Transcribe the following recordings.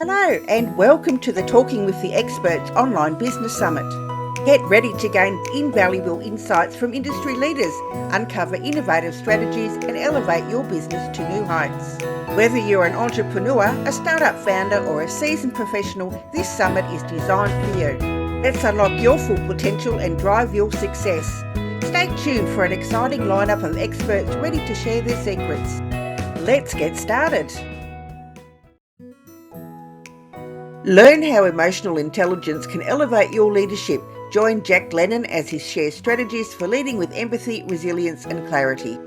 Hello, and welcome to the Talking with the Experts online business summit. Get ready to gain invaluable insights from industry leaders, uncover innovative strategies, and elevate your business to new heights. Whether you're an entrepreneur, a startup founder, or a seasoned professional, this summit is designed for you. Let's unlock your full potential and drive your success. Stay tuned for an exciting lineup of experts ready to share their secrets. Let's get started. Learn how emotional intelligence can elevate your leadership. Join Jack Glennon as he shares strategies for leading with empathy, resilience, and clarity.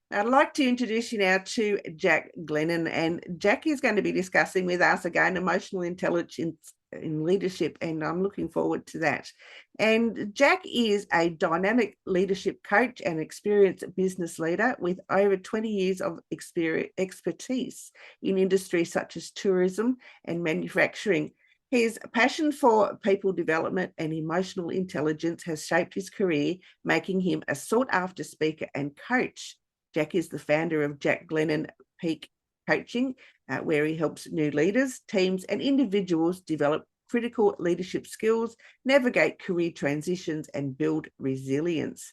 I'd like to introduce you now to Jack Glennon, and Jack is going to be discussing with us again emotional intelligence in leadership, and I'm looking forward to that. And Jack is a dynamic leadership coach and experienced business leader with over 20 years of expertise in industries such as tourism and manufacturing. His passion for people development and emotional intelligence has shaped his career, making him a sought-after speaker and coach. Jack is the founder of Jack Glennon Peak Coaching, where he helps new leaders, teams, and individuals develop critical leadership skills, navigate career transitions, and build resilience.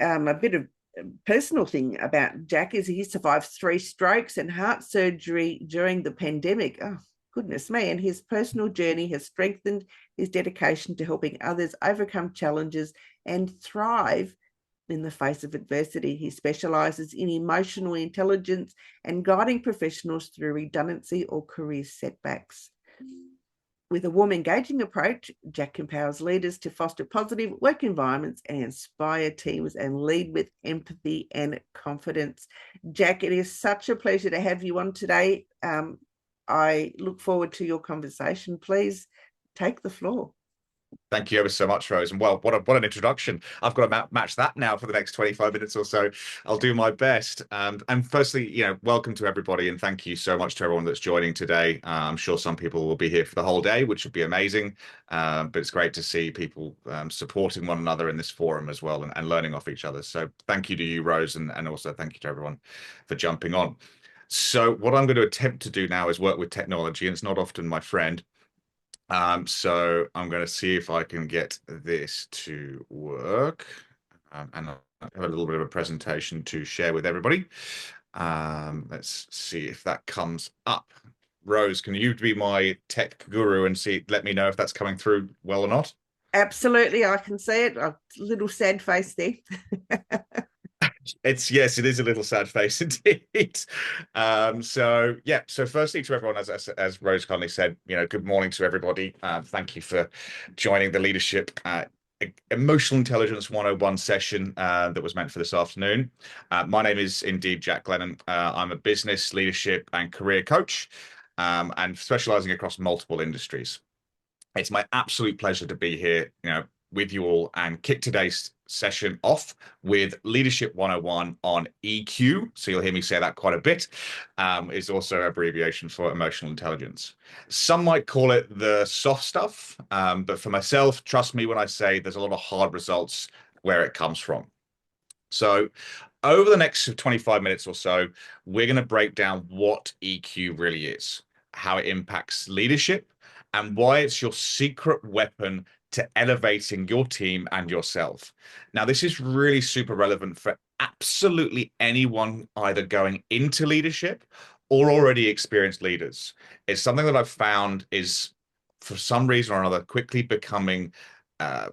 A bit of personal thing about Jack is he survived 3 strokes and heart surgery during the pandemic. Oh, goodness me. And his personal journey has strengthened his dedication to helping others overcome challenges and thrive in the face of adversity. He specializes in emotional intelligence and guiding professionals through redundancy or career setbacks. With a warm, engaging approach, Jack empowers leaders to foster positive work environments and inspire teams and lead with empathy and confidence. Jack, it is such a pleasure to have you on today. I look forward to your conversation. Please take the floor. Thank you ever so much, Rose. And well, what an introduction. I've got to match that now for the next 25 minutes or so. I'll do my best. And firstly, welcome to everybody. And thank you so much to everyone that's joining today. I'm sure some people will be here for the whole day, which would be amazing. But it's great to see people supporting one another in this forum as well and learning off each other. So thank you to you, Rose. And also thank you to everyone for jumping on. So what I'm going to attempt to do now is work with technology. And it's not often my friend. So I'm going to see if I can get this to work, and I'll have a little bit of a presentation to share with everybody. Let's see if that comes up. Rose, can you be my tech guru and let me know if that's coming through well or not? Absolutely, I can see it. A little sad face there. Yes, it is a little sad face indeed. So firstly to everyone, as Rose kindly said, good morning to everybody. Thank you for joining the leadership Emotional Intelligence 101 session that was meant for this afternoon. My name is indeed Jack Glennon. I'm a business, leadership, and career coach, and specializing across multiple industries. It's my absolute pleasure to be here, with you all and kick today's session off with Leadership 101 on EQ. So you'll hear me say that quite a bit. Is also abbreviation for emotional intelligence. Some might call it the soft stuff, but for myself, trust me when I say there's a lot of hard results where it comes from. So over the next 25 minutes or so, we're going to break down what EQ really is, how it impacts leadership, and why it's your secret weapon to elevating your team and yourself. Now, this is really super relevant for absolutely anyone either going into leadership or already experienced leaders. It's something that I've found is, for some reason or another, quickly becoming a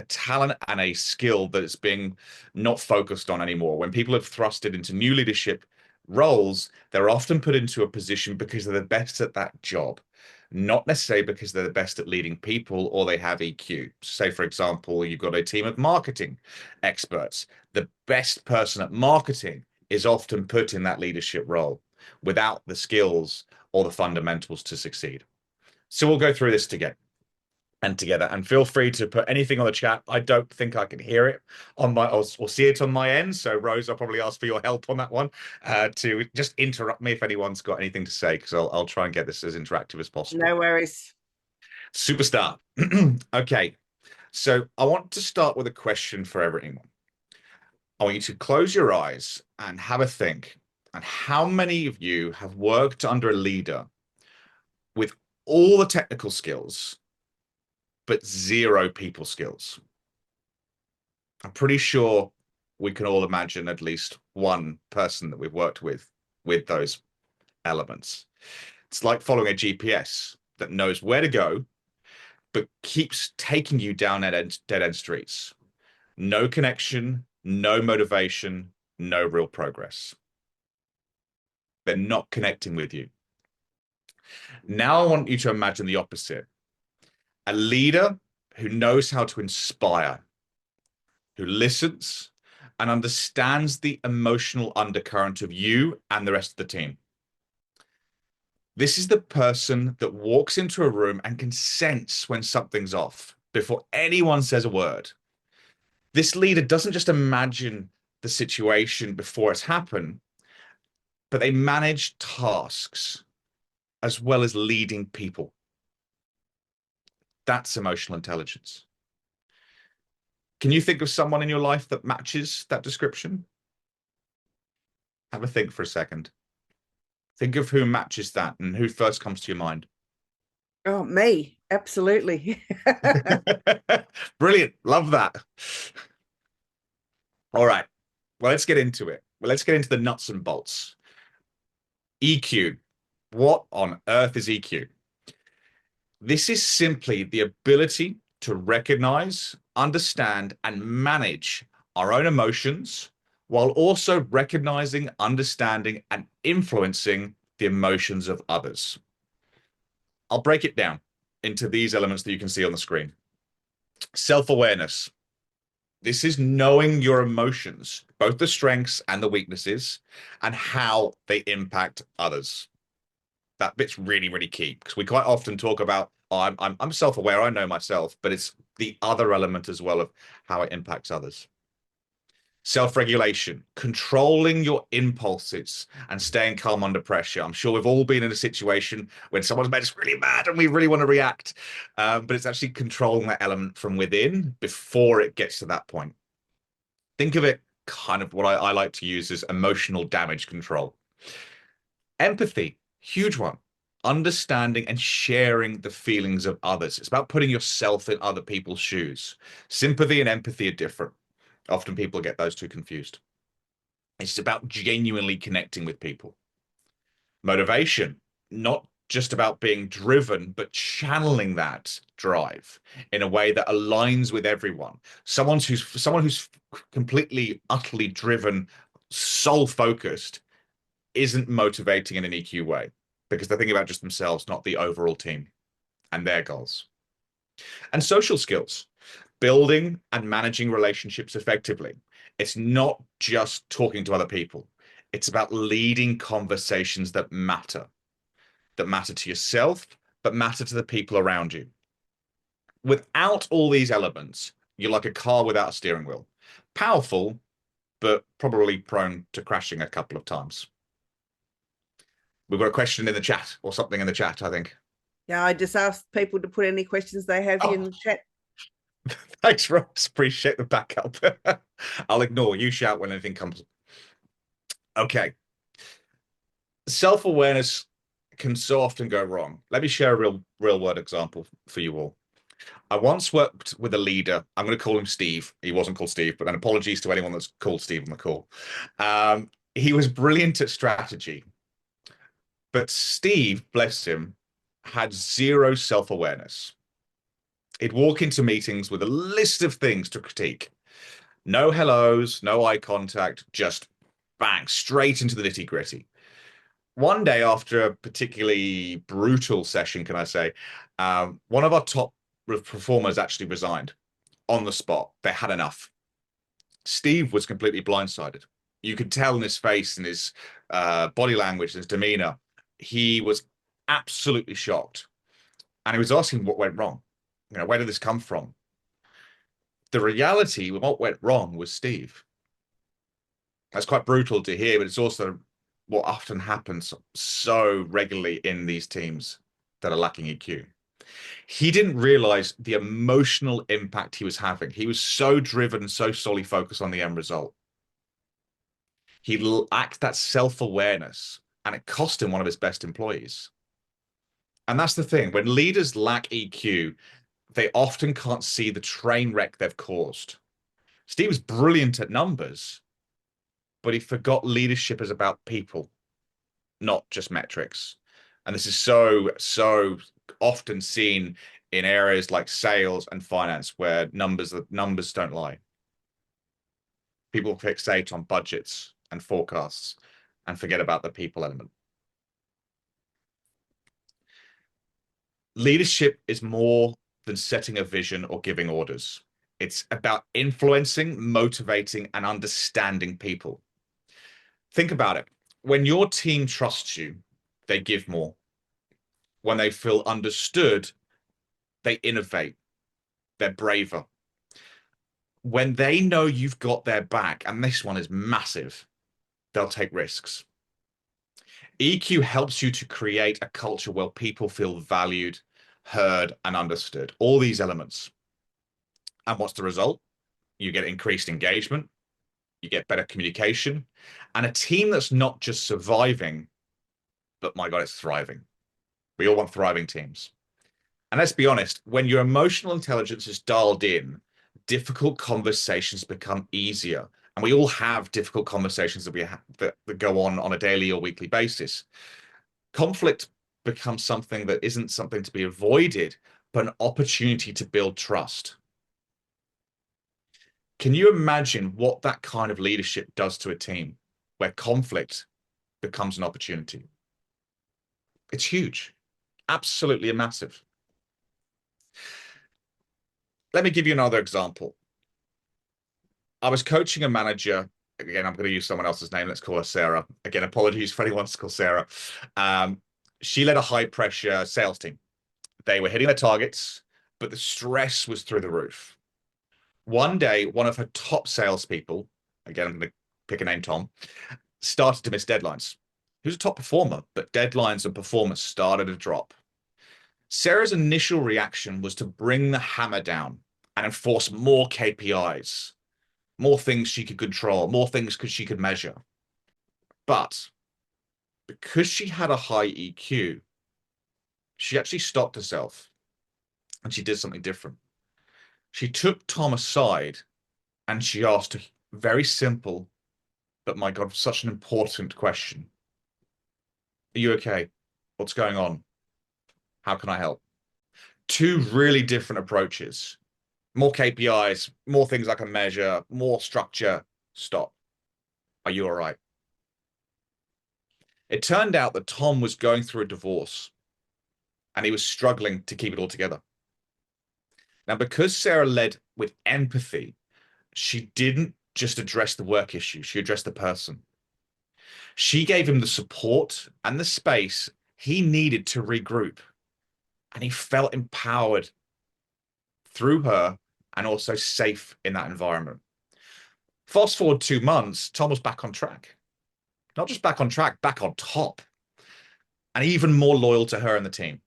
talent and a skill that is being not focused on anymore. When people have thrusted into new leadership roles, they're often put into a position because they're the best at that job, not necessarily because they're the best at leading people or they have EQ. Say, for example, you've got a team of marketing experts. The best person at marketing is often put in that leadership role without the skills or the fundamentals to succeed. So we'll go through this together. And feel free to put anything on the chat. I don't think I can hear it on my or see it on my end. So Rose, I'll probably ask for your help on that one, to just interrupt me if anyone's got anything to say, because I'll try and get this as interactive as possible. No worries. Superstar. Okay, so I want to start with a question for everyone. I want you to close your eyes and have a think. And how many of you have worked under a leader with all the technical skills, but zero people skills? I'm pretty sure we can all imagine at least one person that we've worked with those elements. It's like following a GPS that knows where to go, but keeps taking you down dead end streets. No connection, no motivation, no real progress. They're not connecting with you. Now I want you to imagine the opposite. A leader who knows how to inspire, who listens and understands the emotional undercurrent of you and the rest of the team. This is the person that walks into a room and can sense when something's off before anyone says a word. This leader doesn't just imagine the situation before it's happened, but they manage tasks as well as leading people. That's emotional intelligence. Can you think of someone in your life that matches that description? Have a think for a second. Think of who matches that and who first comes to your mind. Oh, me. Absolutely. Brilliant. Love that. All right. Well, let's get into it. Well, let's get into the nuts and bolts. EQ. What on earth is EQ? This is simply the ability to recognize, understand, and manage our own emotions while also recognizing, understanding, and influencing the emotions of others. I'll break it down into these elements that you can see on the screen. Self-awareness. This is knowing your emotions, both the strengths and the weaknesses, and how they impact others. That bit's really, really key because we quite often talk about, oh, I'm self-aware, I know myself, but it's the other element as well of how it impacts others. Self-regulation, controlling your impulses and staying calm under pressure. I'm sure we've all been in a situation when someone's made us really mad and we really want to react, but it's actually controlling that element from within before it gets to that point. Think of it kind of what I like to use as emotional damage control. Empathy, huge one. Understanding and sharing the feelings of others. It's about putting yourself in other people's shoes. Sympathy and empathy are different. Often people get those two confused. It's about genuinely connecting with people. Motivation, not just about being driven, but channeling that drive in a way that aligns with everyone. Someone who's completely, utterly driven, soul focused isn't motivating in an EQ way because they're thinking about just themselves, not the overall team and their goals. And social skills, building and managing relationships effectively. It's not just talking to other people. It's about leading conversations that matter to yourself, but matter to the people around you. Without all these elements, you're like a car without a steering wheel. Powerful, but probably prone to crashing a couple of times. We've got a question in the chat or something in the chat, I think. Yeah, I just asked people to put any questions they have in the chat. Thanks, Ross. Appreciate the backup. I'll ignore. You shout when anything comes. Okay. Self-awareness can so often go wrong. Let me share a real world example for you all. I once worked with a leader. I'm going to call him Steve. He wasn't called Steve, but then apologies to anyone that's called Steve on the call. He was brilliant at strategy. But Steve, bless him, had zero self-awareness. He'd walk into meetings with a list of things to critique. No hellos, no eye contact, just bang, straight into the nitty-gritty. One day after a particularly brutal session, can I say, one of our top performers actually resigned on the spot. They had enough. Steve was completely blindsided. You could tell in his face and his body language, his demeanor, he was absolutely shocked. And he was asking what went wrong. You know, where did this come from? The reality of what went wrong was Steve. That's quite brutal to hear, but it's also what often happens so regularly in these teams that are lacking EQ. He didn't realize the emotional impact he was having. He was so driven and so solely focused on the end result. He lacked that self-awareness, and it cost him one of his best employees. And that's the thing. When leaders lack EQ, they often can't see the train wreck they've caused. Steve was brilliant at numbers, but he forgot leadership is about people, not just metrics. And this is so often seen in areas like sales and finance where numbers don't lie. People fixate on budgets and forecasts and forget about the people element. Leadership is more than setting a vision or giving orders. It's about influencing, motivating, and understanding people. Think about it. When your team trusts you, they give more. When they feel understood, they innovate. They're braver. When they know you've got their back, and this one is massive, they'll take risks. EQ helps you to create a culture where people feel valued, heard, and understood. All these elements. And what's the result? You get increased engagement, you get better communication, and a team that's not just surviving, but my God, it's thriving. We all want thriving teams. And let's be honest, when your emotional intelligence is dialed in, difficult conversations become easier. And we all have difficult conversations that go on a daily or weekly basis. Conflict becomes something that isn't something to be avoided, but an opportunity to build trust. Can you imagine what that kind of leadership does to a team where conflict becomes an opportunity? It's huge, absolutely massive. Let me give you another example. I was coaching a manager. Again, I'm going to use someone else's name. Let's call her Sarah. Again, apologies for anyone to call Sarah. She led a high pressure sales team. They were hitting their targets, but the stress was through the roof. One day, one of her top salespeople, again, I'm going to pick a name, Tom, started to miss deadlines. He was a top performer, but deadlines and performance started to drop. Sarah's initial reaction was to bring the hammer down and enforce more KPIs, more things she could control, more things she could measure. But because she had a high EQ, she actually stopped herself and she did something different. She took Tom aside and she asked a very simple, but my God, such an important question. Are you okay? What's going on? How can I help? Two really different approaches. More KPIs, more things I can measure, more structure. Stop. Are you all right? It turned out that Tom was going through a divorce and he was struggling to keep it all together. Now, because Sarah led with empathy, she didn't just address the work issue, she addressed the person. She gave him the support and the space he needed to regroup, and he felt empowered through her and also safe in that environment. Fast forward 2 months, Tom was back on track. Not just back on track, back on top, and even more loyal to her and the team.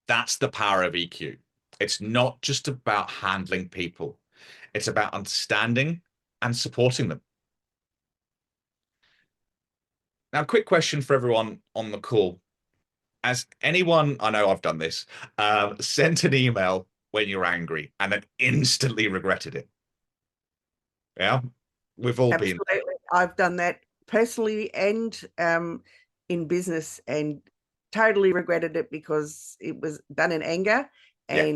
That's the power of EQ. It's not just about handling people. It's about understanding and supporting them. Now, quick question for everyone on the call. Has anyone, I know I've done this, sent an email when you're angry and then instantly regretted it? Yeah, we've all been. Absolutely. I've done that personally and in business, and totally regretted it because it was done in anger, Yeah,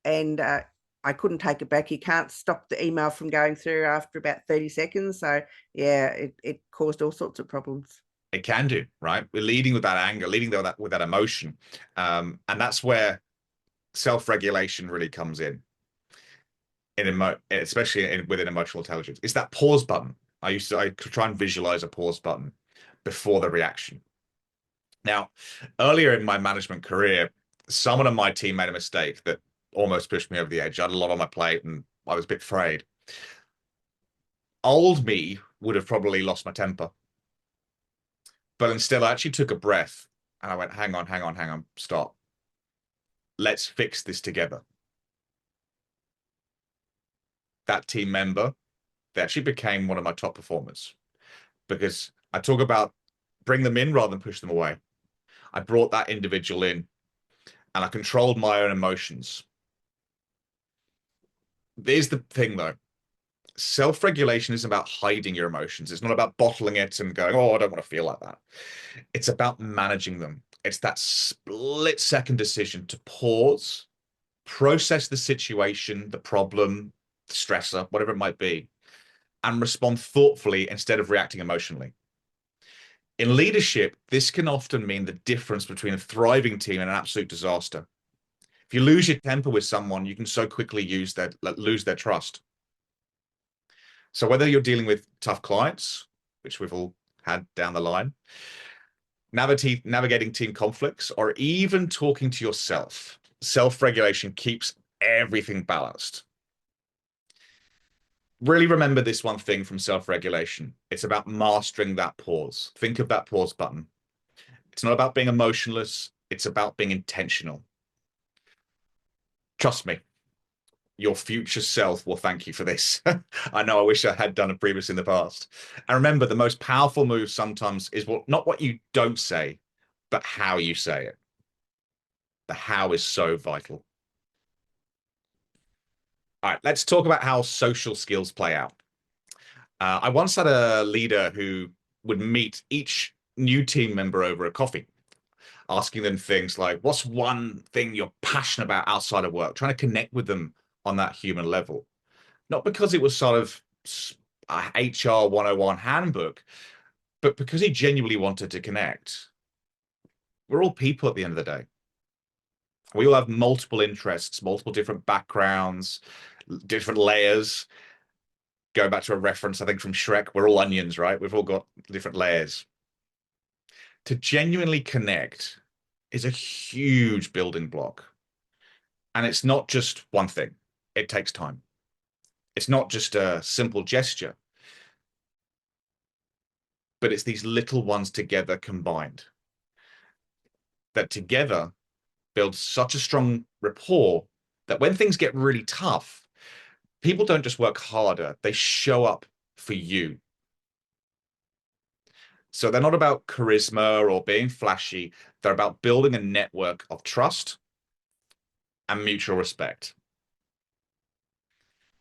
and I couldn't take it back. You can't stop the email from going through after about 30 seconds. So yeah, it caused all sorts of problems. it can do, right? We're leading with that anger, leading with that emotion. And that's where self-regulation really comes in especially within emotional intelligence. It's that pause button. I try and visualize a pause button before the reaction. Now, earlier in my management career, someone on my team made a mistake that almost pushed me over the edge. I had a lot on my plate and I was a bit afraid. Old me would have probably lost my temper. But instead, I actually took a breath and I went, hang on, stop. Let's fix this together. That team member, they actually became one of my top performers because I talk about bring them in rather than push them away. I brought that individual in and I controlled my own emotions. Here's the thing though. Self-regulation isn't about hiding your emotions. It's not about bottling it and going, oh, I don't want to feel like that. It's about managing them. It's that split-second decision to pause, process the situation, the problem, the stressor, whatever it might be, and respond thoughtfully instead of reacting emotionally. In leadership, this can often mean the difference between a thriving team and an absolute disaster. If you lose your temper with someone, you can so quickly lose their trust. So whether you're dealing with tough clients, which we've all had down the line, navigating team conflicts, or even talking to yourself, self-regulation keeps everything balanced. Really remember this one thing from self-regulation. It's about mastering that pause. Think of that pause button. It's not about being emotionless. It's about being intentional. Trust me, your future self will thank you for this. I know I wish I had done it previous in the past. And remember, the most powerful move sometimes is not what you don't say, but how you say it. The how is so vital. All right, let's talk about how social skills play out. I once had a leader who would meet each new team member over a coffee, asking them things like, what's one thing you're passionate about outside of work? Trying to connect with them on that human level. Not because it was sort of a HR 101 handbook, but because he genuinely wanted to connect. We're all people at the end of the day. We all have multiple interests, multiple different backgrounds, different layers. Going back to a reference, I think from Shrek, we're all onions, right? We've all got different layers. To genuinely connect is a huge building block. And it's not just one thing. It takes time. It's not just a simple gesture, but it's these little ones together combined that together build such a strong rapport that when things get really tough, people don't just work harder, they show up for you. So they're not about charisma or being flashy. They're about building a network of trust and mutual respect.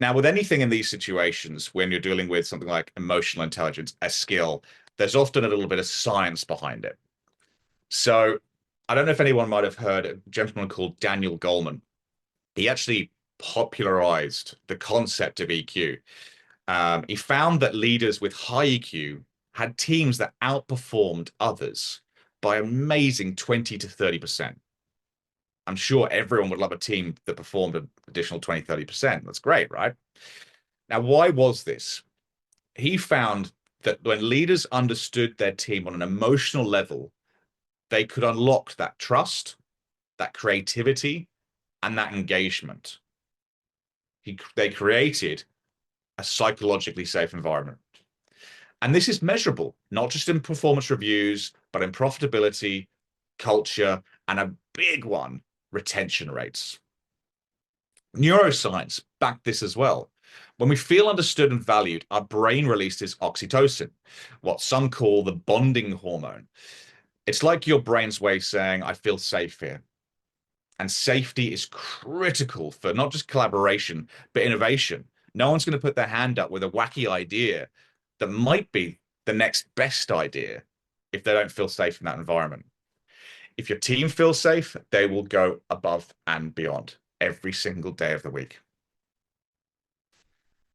Now, with anything in these situations, when you're dealing with something like emotional intelligence, a skill, there's often a little bit of science behind it. So I don't know if anyone might have heard a gentleman called Daniel Goleman. He actually popularized the concept of EQ. He found that leaders with high EQ had teams that outperformed others by amazing 20 to 30%. I'm sure everyone would love a team that performed an additional 20, 30%. That's great, right? Now, why was this? He found that when leaders understood their team on an emotional level, they could unlock that trust, that creativity, and that engagement. They created a psychologically safe environment. And this is measurable, not just in performance reviews, but in profitability, culture, and a big one, retention rates. Neuroscience backed this as well. When we feel understood and valued, our brain releases oxytocin, what some call the bonding hormone. It's like your brain's way of saying, I feel safe here. And safety is critical for not just collaboration, but innovation. No one's going to put their hand up with a wacky idea that might be the next best idea if they don't feel safe in that environment. If your team feels safe, they will go above and beyond every single day of the week.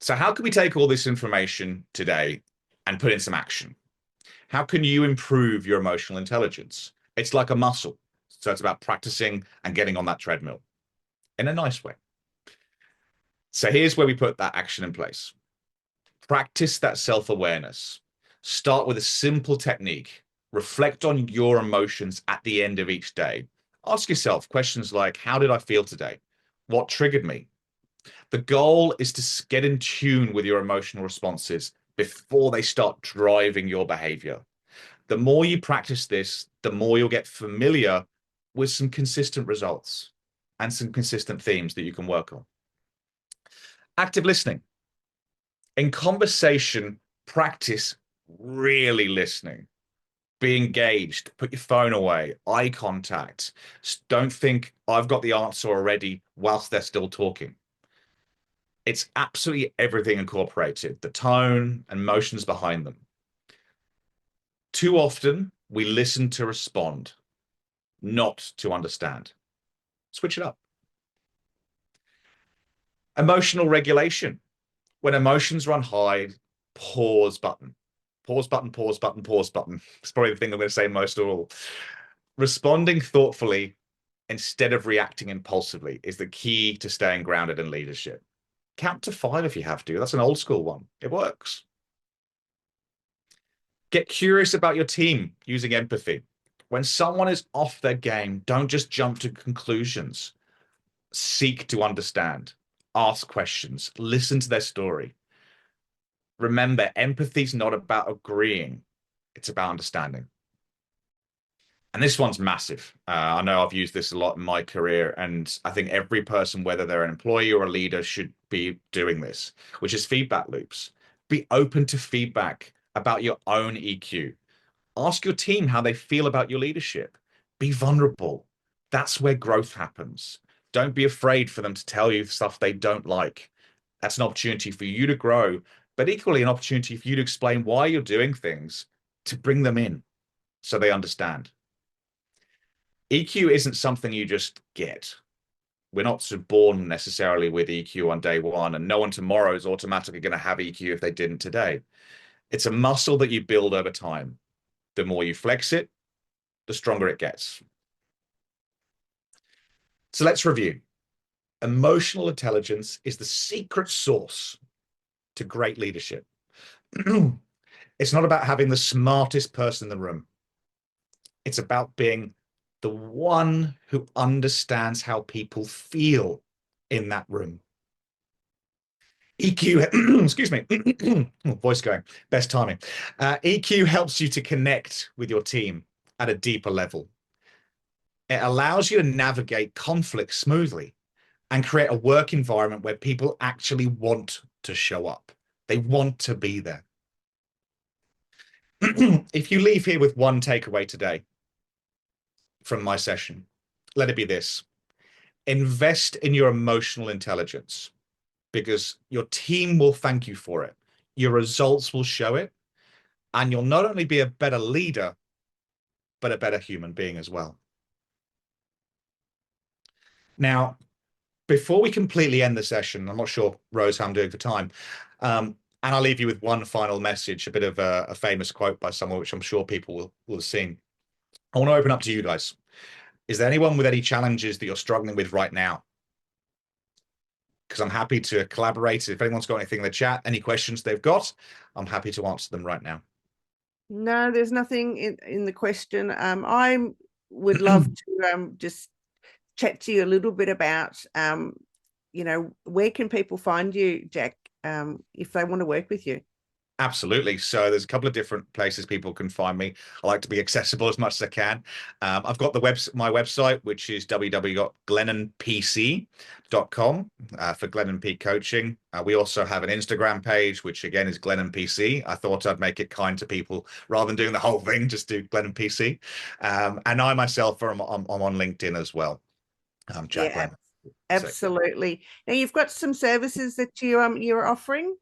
So how can we take all this information today and put in some action? How can you improve your emotional intelligence? It's like a muscle. So it's about practicing and getting on that treadmill in a nice way. So here's where we put that action in place. Practice that self-awareness. Start with a simple technique. Reflect on your emotions at the end of each day. Ask yourself questions like, how did I feel today? What triggered me? The goal is to get in tune with your emotional responses before they start driving your behavior. The more you practice this, the more you'll get familiar with some consistent results and some consistent themes that you can work on. Active listening. In conversation, practice really listening. Be engaged, put your phone away, eye contact. Don't think I've got the answer already whilst they're still talking. It's absolutely everything incorporated, the tone and motions behind them. Too often, we listen to respond, not to understand. Switch it up. Emotional regulation. When emotions run high, pause button. Pause button, pause button, pause button. It's probably the thing I'm going to say most of all. Responding thoughtfully instead of reacting impulsively is the key to staying grounded in leadership. Count to 5 if you have to. That's an old school one. It works. Get curious about your team using empathy. When someone is off their game, don't just jump to conclusions. Seek to understand, ask questions, listen to their story. Remember, empathy is not about agreeing, it's about understanding. And this one's massive. I know I've used this a lot in my career, and I think every person, whether they're an employee or a leader, should be doing this, which is feedback loops. Be open to feedback about your own EQ. Ask your team how they feel about your leadership. Be vulnerable. That's where growth happens. Don't be afraid for them to tell you stuff they don't like. That's an opportunity for you to grow, but equally an opportunity for you to explain why you're doing things to bring them in so they understand. EQ isn't something you just get. We're not born necessarily with EQ on day one, and no one tomorrow is automatically going to have EQ if they didn't today. It's a muscle that you build over time. The more you flex it, the stronger it gets. So let's review. Emotional intelligence is the secret sauce to great leadership. It's not about having the smartest person in the room. It's about being the one who understands how people feel in that room. EQ, excuse me, voice going, best timing. EQ helps you to connect with your team at a deeper level. It allows you to navigate conflict smoothly and create a work environment where people actually want to show up. They want to be there. If you leave here with one takeaway today from my session, let it be this. Invest in your emotional intelligence because your team will thank you for it. Your results will show it. And you'll not only be a better leader, but a better human being as well. Now, before we completely end the session, I'm not sure, Rose, how I'm doing for time. And I'll leave you with one final message, a bit of a famous quote by someone, which I'm sure people will have seen. I want to open up to you guys. Is there anyone with any challenges that you're struggling with right now? Because I'm happy to collaborate. If anyone's got anything in the chat, any questions they've got, I'm happy to answer them right now. No, there's nothing in the question. I would love to just chat to you a little bit about, where can people find you, Jack, if they want to work with you? Absolutely. So there's a couple of different places people can find me. I like to be accessible as much as I can. I've got my website, which is www.glennonpc.com for Glennon Peak Coaching. We also have an Instagram page, which again is Glennon PC. I thought I'd make it kind to people rather than doing the whole thing, just do Glennon PC. And I myself am on LinkedIn as well. Jack Glennon. Absolutely. Now you've got some services that you're offering.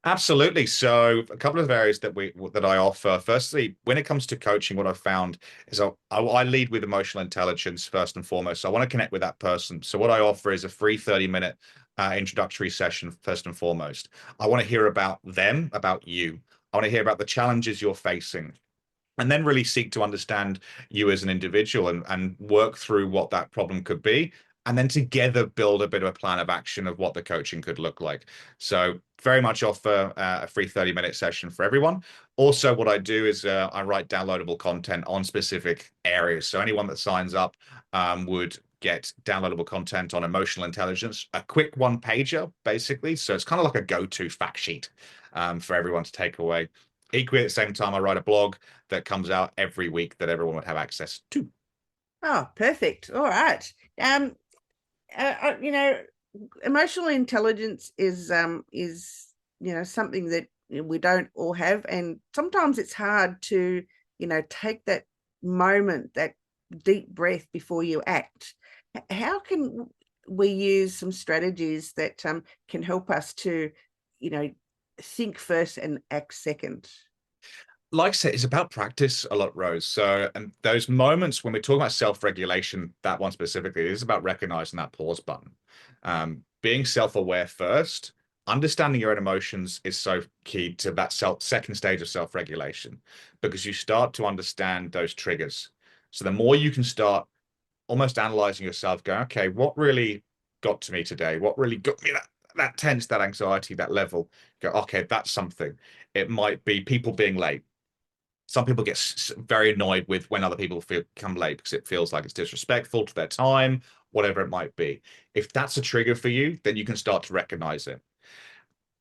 Absolutely. So a couple of areas that I offer. Firstly, when it comes to coaching, what I've found is I lead with emotional intelligence first and foremost. So I want to connect with that person. So what I offer is a free 30-minute introductory session first and foremost. I want to hear about them, about you. I want to hear about the challenges you're facing, and then really seek to understand you as an individual and work through what that problem could be. And then together build a bit of a plan of action of what the coaching could look like. So very much offer a free 30-minute session for everyone. Also, what I do is I write downloadable content on specific areas. So anyone that signs up would get downloadable content on emotional intelligence, a quick one pager, basically. So it's kind of like a go-to fact sheet for everyone to take away. Equally, at the same time, I write a blog that comes out every week that everyone would have access to. Oh, perfect. All right. Emotional intelligence is something that we don't all have, and sometimes it's hard to take that moment, that deep breath before you act. How can we use some strategies that can help us to you know think first and act second? Like I said, it's about practice a lot, Rose. So, and those moments when we talk about self-regulation, that one specifically, it is about recognizing that pause button. Being self-aware first, understanding your own emotions is so key to that second stage of self-regulation, because you start to understand those triggers. So the more you can start almost analyzing yourself, going, okay, what really got to me today? What really got me that tense, that anxiety, that level? Go, okay, that's something. It might be people being late. Some people get very annoyed with when other people come late because it feels like it's disrespectful to their time, whatever it might be. If that's a trigger for you, then you can start to recognize it.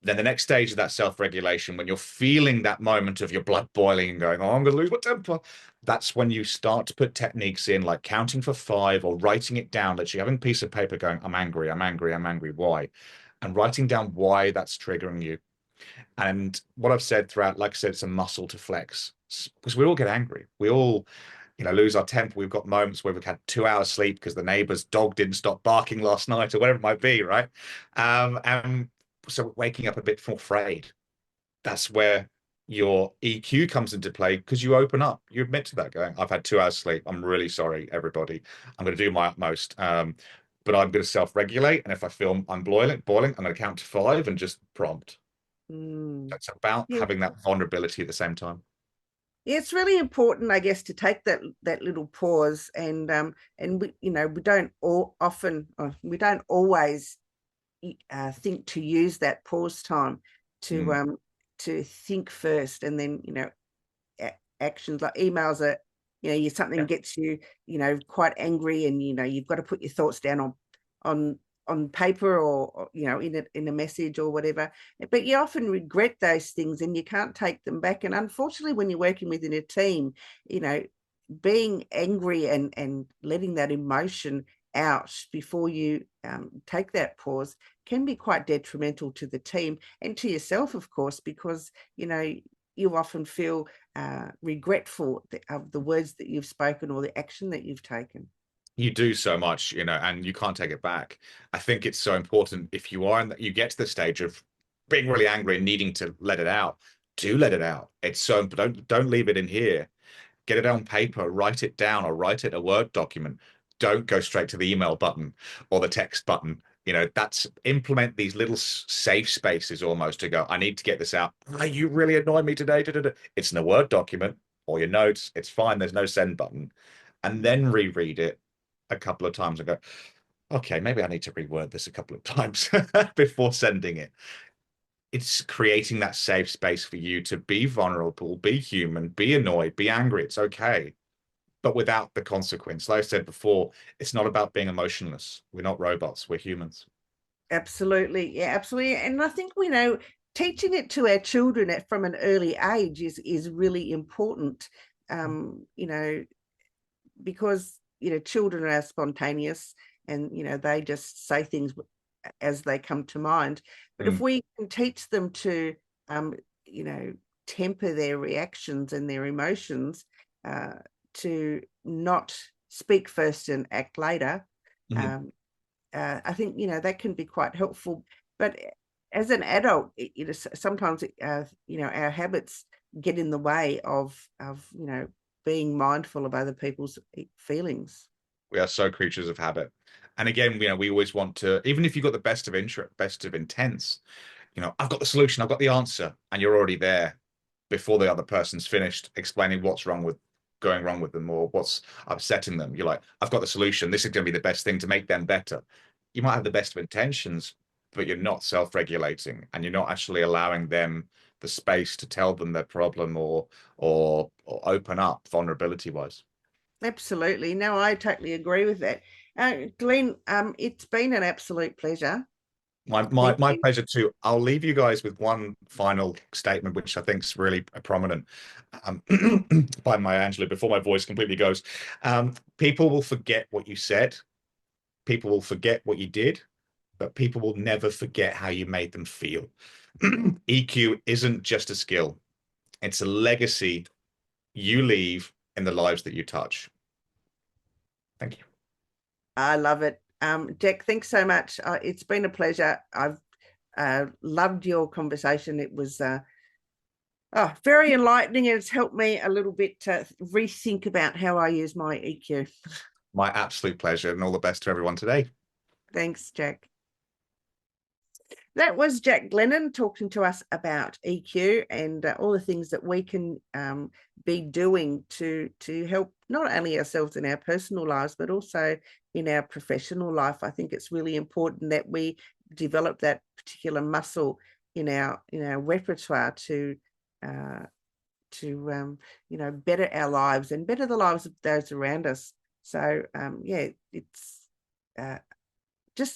Then the next stage of that self-regulation, when you're feeling that moment of your blood boiling and going, oh, I'm going to lose my temper, that's when you start to put techniques in, like counting for 5 or writing it down, literally having a piece of paper going, I'm angry, I'm angry, I'm angry, why? And writing down why that's triggering you. And what I've said throughout, like I said, it's a muscle to flex, because we all get angry. We all, lose our temper. We've got moments where we've had 2 hours sleep because the neighbor's dog didn't stop barking last night or whatever it might be, right? And so waking up a bit more frayed. That's where your EQ comes into play, because you open up, you admit to that, going, I've had 2 hours sleep. I'm really sorry, everybody. I'm going to do my utmost. But I'm going to self-regulate. And if I feel I'm boiling, I'm going to count to 5 and just prompt. Mm. It's about Yeah. having that vulnerability at the same time. Yeah, it's really important, I guess, to take that little pause, and we don't all often we don't always think to use that pause time to Mm. to think first, and then actions like emails are, something Yeah. gets you quite angry, and you've got to put your thoughts down on on paper, or in a message or whatever, but you often regret those things and you can't take them back. And unfortunately, when you're working within a team, you know being angry and letting that emotion out before you take that pause can be quite detrimental to the team and to yourself, of course, because you often feel regretful of the words that you've spoken or the action that you've taken. You do so much, and you can't take it back. I think it's so important, if you are you get to the stage of being really angry and needing to let it out, do let it out. It's so, don't leave it in here. Get it on paper, write it down, or write it a Word document. Don't go straight to the email button or the text button. That's implement these little safe spaces almost to go, I need to get this out. Oh, you really annoyed me today. Da, da, da. It's in a Word document or your notes. It's fine. There's no send button. And then reread it a couple of times and go, okay, maybe I need to reword this a couple of times before sending it. It's creating that safe space for you to be vulnerable, be human, be annoyed, be angry. It's okay, but without the consequence. Like I said before, it's not about being emotionless. We're not robots, we're humans. Absolutely. Yeah, absolutely. And I think we know teaching it to our children from an early age is really important. You know, because children are spontaneous, and they just say things as they come to mind. But if Mm. we can teach them to um you know temper their reactions and their emotions, uh to not speak first and act later, Mhm. um I think that can be quite helpful. But as an adult, sometimes our habits get in the way of being mindful of other people's feelings. We are so creatures of habit. And again, we always want to, even if you've got the best of interest, best of intents, I've got the solution, I've got the answer, and you're already there before the other person's finished explaining what's going wrong with them or what's upsetting them. You're like, I've got the solution. This is going to be the best thing to make them better. You might have the best of intentions, but you're not self-regulating, and you're not actually allowing them the space to tell them their problem or open up vulnerability wise. Absolutely. No, I totally agree with that. Glenn, it's been an absolute pleasure. My, my Thank my you. pleasure too. I'll leave you guys with one final statement, which I think is really prominent, um, by Maya Angelou before my voice completely goes. People will forget what you said, people will forget what you did, but people will never forget how you made them feel. EQ isn't just a skill, it's a legacy you leave in the lives that you touch. Thank you. I love it. Jack, thanks so much. It's been a pleasure. I've loved your conversation. It was very enlightening, and it's helped me a little bit to rethink about how I use my EQ. My absolute pleasure, and all the best to everyone today. Thanks, Jack. That was Jack Glennon talking to us about EQ and all the things that we can be doing to help not only ourselves in our personal lives, but also in our professional life. I think it's really important that we develop that particular muscle in our repertoire to better our lives and better the lives of those around us. So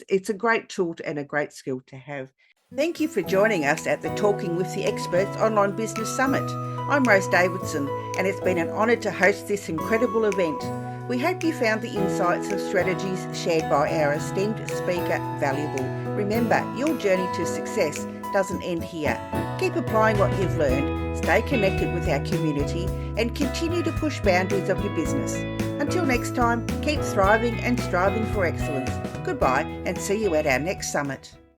it's a great tool and a great skill to have. Thank you for joining us at the Talking with the Experts Online Business Summit. I'm Rose Davidson, and it's been an honour to host this incredible event. We hope you found the insights and strategies shared by our esteemed speaker valuable. Remember, your journey to success doesn't end here. Keep applying what you've learned, stay connected with our community, and continue to push boundaries of your business. Until next time, keep thriving and striving for excellence. Goodbye, and see you at our next summit.